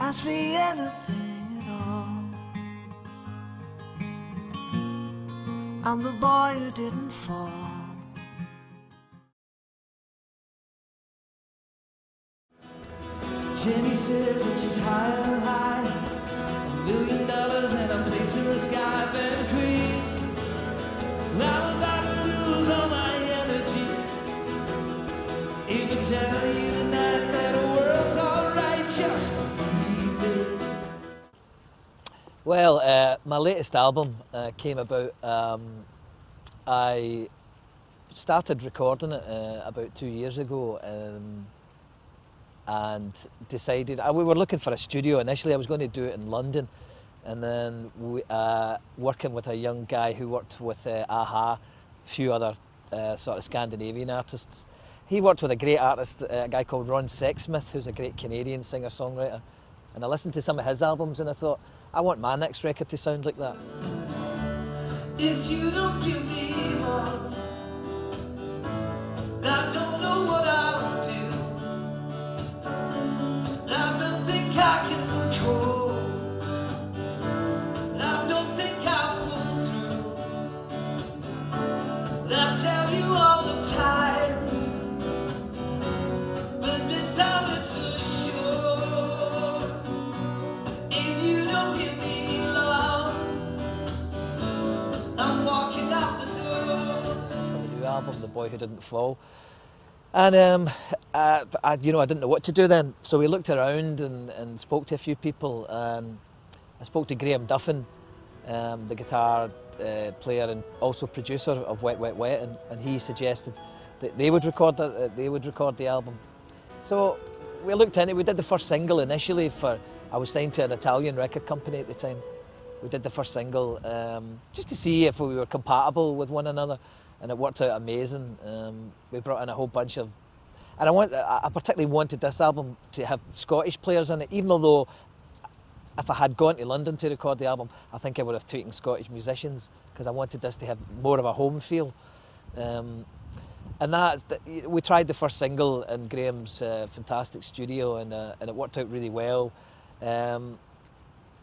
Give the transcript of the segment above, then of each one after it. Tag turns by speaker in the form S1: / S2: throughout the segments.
S1: ask me anything at all. I'm the boy who didn't fall. Jenny says that she's high and high, $1 million and a place in the sky, Ben Queen. I'm about to lose all my energy. Even tell you tonight that the world's alright, just believe it.
S2: Well, my latest album came about. I started recording it about 2 years ago. And decided, we were looking for a studio initially. I was going to do it in London, and then working with a young guy who worked with a few other sort of Scandinavian artists. He worked with a great artist, a guy called Ron Sexsmith, who's a great Canadian singer-songwriter. And I listened to some of his albums and I thought, I want my next record to sound like that.
S1: If you don't give me love, I don't know what I'll do. I don't think I can control. I don't think I'll pull through. I tell you all the time, but this time it's for sure. If you don't give me love, I'm walking out the door.
S2: From the new album, The Boy Who Didn't Fall. And I didn't know what to do then, so we looked around and spoke to a few people. I spoke to Graham Duffin, the guitar player and also producer of Wet Wet Wet, and he suggested that they would record the album. So we looked into it. We did the first single initially I was signed to an Italian record company at the time. We did the first single just to see if we were compatible with one another. And it worked out amazing. We brought in a whole bunch of, and I particularly wanted this album to have Scottish players in it, even though if I had gone to London to record the album, I think I would have taken Scottish musicians, because I wanted this to have more of a home feel. And we tried the first single in Graham's fantastic studio, and it worked out really well. And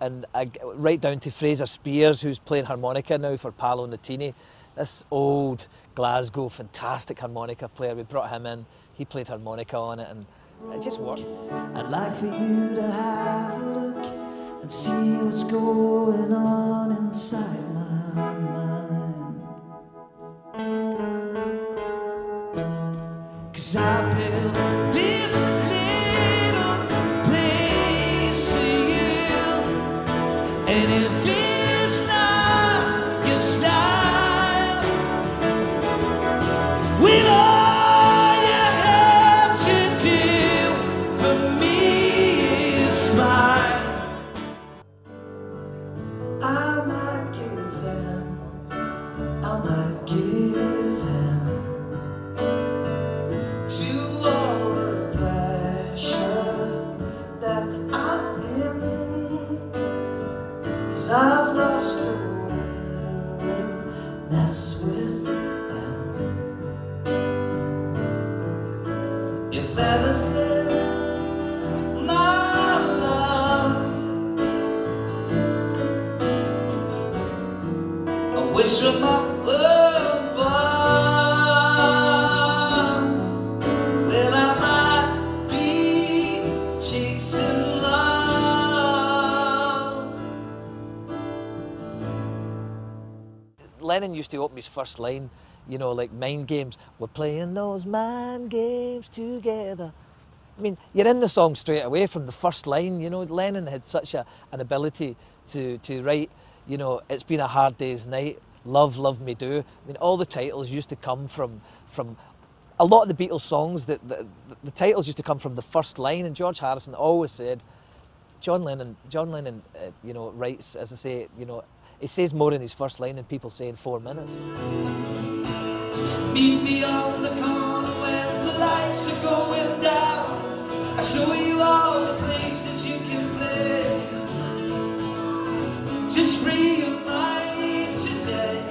S2: right down to Fraser Spears, who's playing harmonica now for Paolo Nutini. This old Glasgow fantastic harmonica player, we brought him in, he played harmonica on it, and it just worked.
S1: I'd like for you to have a look and see what's going on inside my mind. 'Cause I built this little place for you, and if it's not your style, with all you have to do for me is smile. I might give in, I might give in to all the pressure that I'm in, 'cause I've lost a willingness with them. If everything, my love, I wish from up above, then I might be chasing love.
S2: Lennon used to open his first line, you know, like mind games. We're playing those mind games together. I mean, you're in the song straight away from the first line. You know, Lennon had such an ability to write, you know, it's been a hard day's night, love, love me do. I mean, all the titles used to come from a lot of the Beatles songs, the titles used to come from the first line, and George Harrison always said, John Lennon, you know, writes, as I say, you know, he says more in his first line than people say in 4 minutes.
S1: Meet me on the corner when the lights are going down. I show you all the places you can play. Just free your mind today.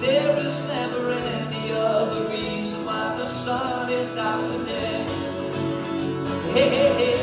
S1: There is never any other reason why the sun is out today. Hey, hey, hey.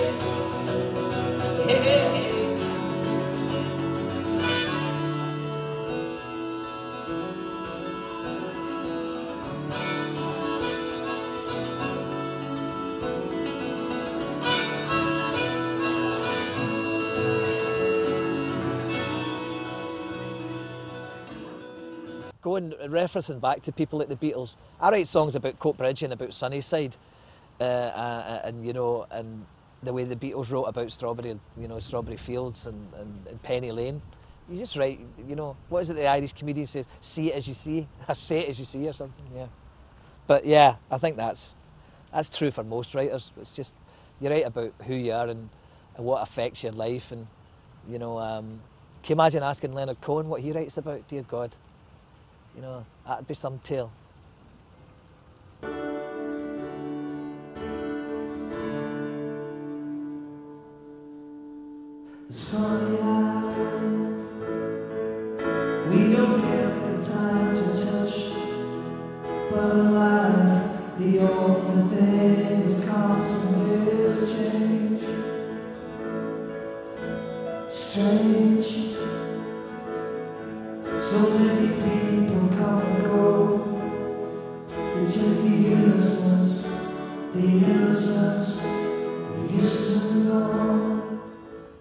S2: going referencing back to people like the Beatles, I write songs about Coatbridge and about Sunnyside, and you know, and the way the Beatles wrote about strawberry fields and Penny Lane. You just write, you know, what is it the Irish comedian says? See it as you see, or say it as you see, or something. Yeah. But yeah, I think that's true for most writers. It's just you write about who you are and what affects your life, and you know. Can you imagine asking Leonard Cohen what he writes about? Dear God, you know, that'd be some tale.
S1: It's funny how we don't get the time to touch, but in life the only thing is constant is change. Strange. So many people come and go. They take the innocence we used to know.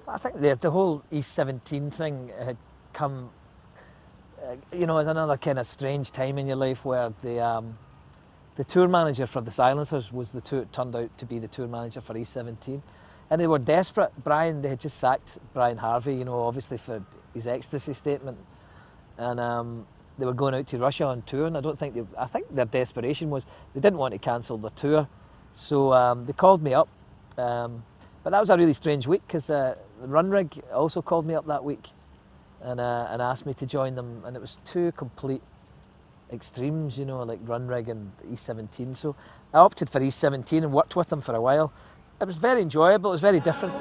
S2: I think the whole East 17 thing had come, you know, as another kind of strange time in your life where the tour manager for the Silencers turned out to be the tour manager for East 17. And they were desperate. They had just sacked Brian Harvey, you know, obviously for his ecstasy statement. And they were going out to Russia on tour, and I think their desperation was they didn't want to cancel the tour. So they called me up. But that was a really strange week because Runrig also called me up that week and asked me to join them. And it was two complete extremes, you know, like Runrig and East 17. So I opted for East 17 and worked with them for a while. It was very enjoyable, it was very different.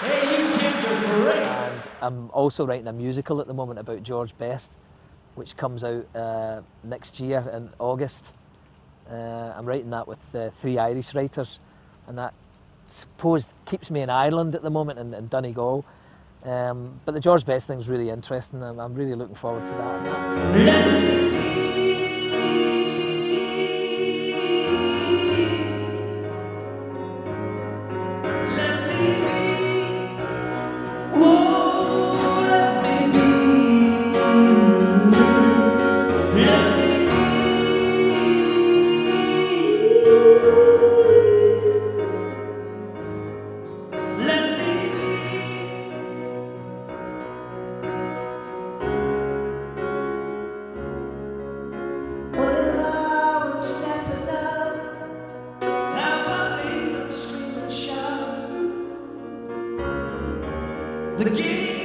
S2: And I'm also writing a musical at the moment about George Best, which comes out next year in August. I'm writing that with 3 Irish writers, and that suppose keeps me in Ireland at the moment in Donegal. But the George Best thing's really interesting. I'm really looking forward to that.
S1: The game